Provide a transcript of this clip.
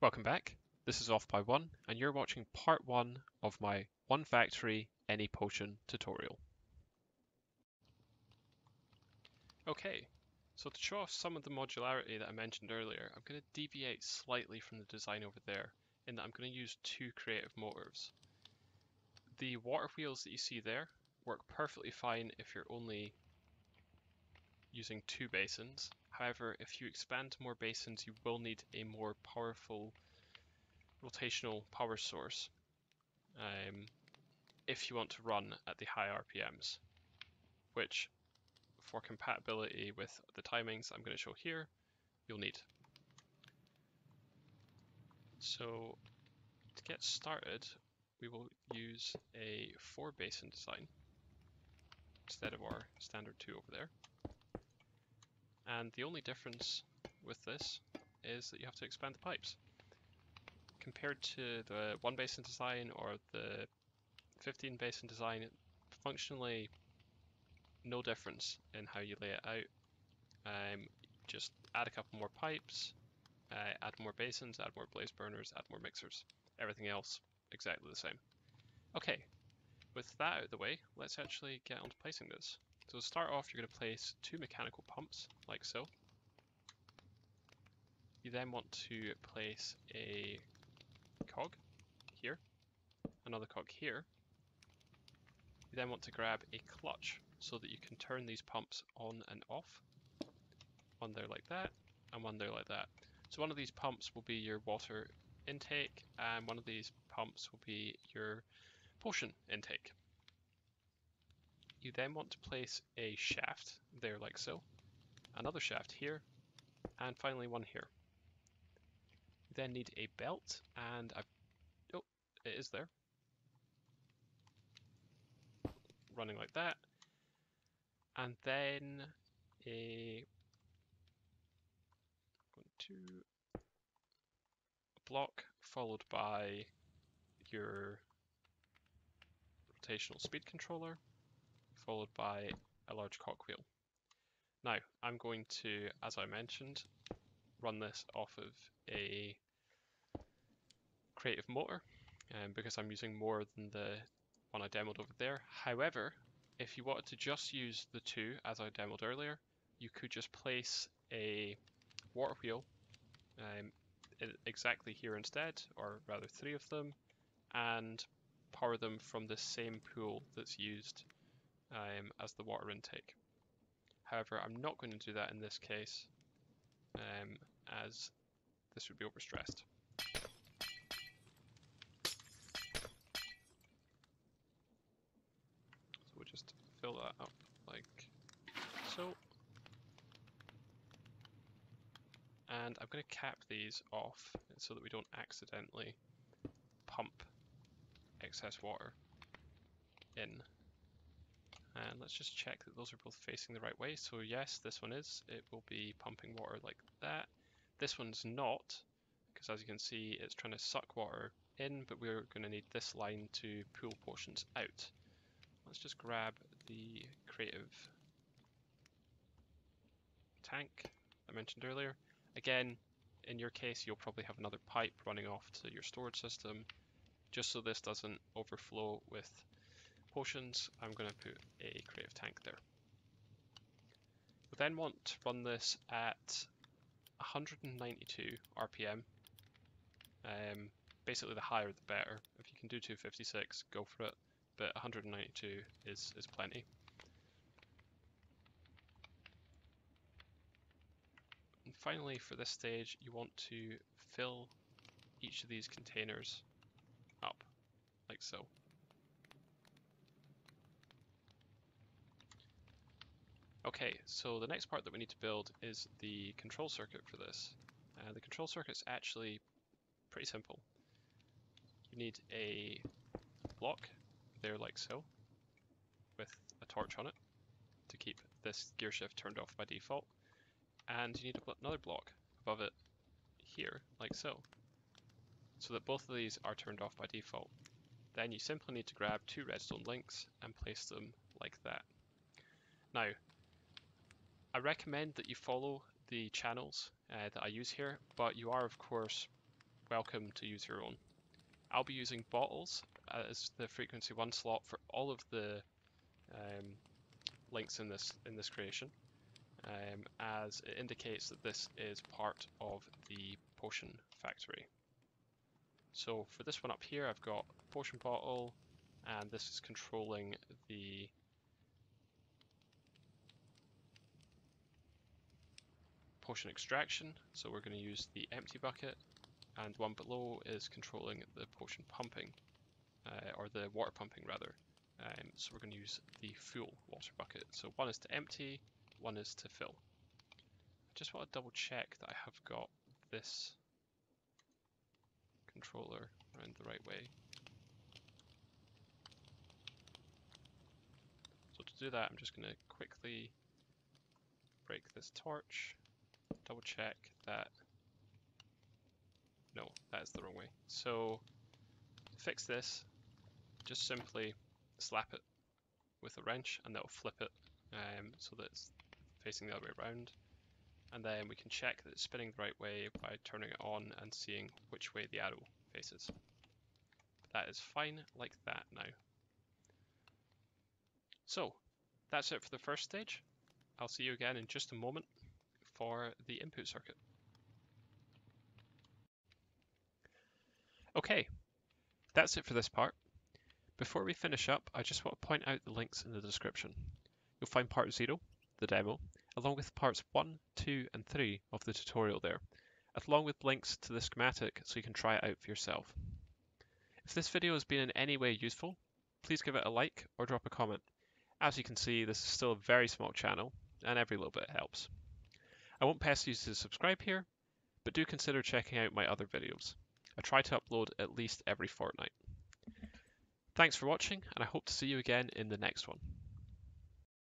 Welcome back. This is Off by One, and you're watching part one of my One Factory Any Potion tutorial. Okay, so to show off some of the modularity that I mentioned earlier, I'm going to deviate slightly from the design over there, in that I'm going to use two creative motives. The water wheels that you see there work perfectly fine if you're only using two basins. However, if you expand to more basins, you will need a more powerful rotational power source if you want to run at the high RPMs, which for compatibility with the timings I'm going to show here, you'll need. So to get started, we will use a 4 basin design instead of our standard 2 over there. And the only difference with this is that you have to expand the pipes. Compared to the 1 basin design or the 15 basin design, functionally no difference in how you lay it out. Just add a couple more pipes, add more basins, add more blaze burners, add more mixers. Everything else exactly the same. Okay, with that out of the way, let's actually get on to placing this. So to start off, you're going to place 2 mechanical pumps, like so. You then want to place a cog here, another cog here. You then want to grab a clutch so that you can turn these pumps on and off. One there like that, and one there like that. So one of these pumps will be your water intake, and one of these pumps will be your potion intake. You then want to place a shaft there like so, another shaft here, and finally one here. You then need a belt, and oh, it is there. Running like that. And then a block followed by your rotational speed controller, followed by a large cogwheel. Now, I'm going to, as I mentioned, run this off of a creative motor because I'm using more than the one I demoed over there. However, if you wanted to just use the 2 as I demoed earlier, you could just place a water wheel exactly here instead, or rather 3 of them, and power them from the same pool that's used as the water intake. However, I'm not going to do that in this case, as this would be overstressed. So we'll just fill that up like so. And I'm going to cap these off so that we don't accidentally pump excess water in. And let's just check that those are both facing the right way. So yes, this one is. It will be pumping water like that. This one's not, because as you can see, it's trying to suck water in, but we're going to need this line to pull potions out. Let's just grab the creative tank I mentioned earlier. Again, in your case, you'll probably have another pipe running off to your storage system. Just so this doesn't overflow with potions, I'm going to put a creative tank there. We then want to run this at 192 RPM. Basically, the higher the better. If you can do 256, go for it, but 192 is plenty. And finally, for this stage, you want to fill each of these containers up, like so. Okay, so the next part that we need to build is the control circuit for this. The control circuit's actually pretty simple. You need a block there like so, with a torch on it to keep this gear shift turned off by default. And you need another block above it here, like so that both of these are turned off by default. Then you simply need to grab 2 redstone links and place them like that. Now, I recommend that you follow the channels that I use here, but you are of course welcome to use your own. I'll be using bottles as the frequency 1 slot for all of the links in this creation, as it indicates that this is part of the potion factory. So for this one up here, I've got potion bottle, and this is controlling the potion extraction. So we're going to use the empty bucket, and one below is controlling the potion pumping, or the water pumping rather. So we're going to use the full water bucket. So one is to empty, one is to fill. I just want to double check that I have got this controller around the right way. So to do that, I'm just going to quickly break this torch, double check that, no, that is the wrong way. So to fix this, just simply slap it with a wrench and that'll flip it so that it's facing the other way around. And then we can check that it's spinning the right way by turning it on and seeing which way the arrow faces. That is fine like that now. So that's it for the first stage. I'll see you again in just a moment for the input circuit. Okay, that's it for this part. Before we finish up, I just want to point out the links in the description. You'll find part 0, the demo, along with parts 1, 2 and 3 of the tutorial there, along with links to the schematic so you can try it out for yourself. If this video has been in any way useful, please give it a like or drop a comment. As you can see, this is still a very small channel, and every little bit helps. I won't pester you to subscribe here, but do consider checking out my other videos. I try to upload at least every fortnight. Thanks for watching, and I hope to see you again in the next one.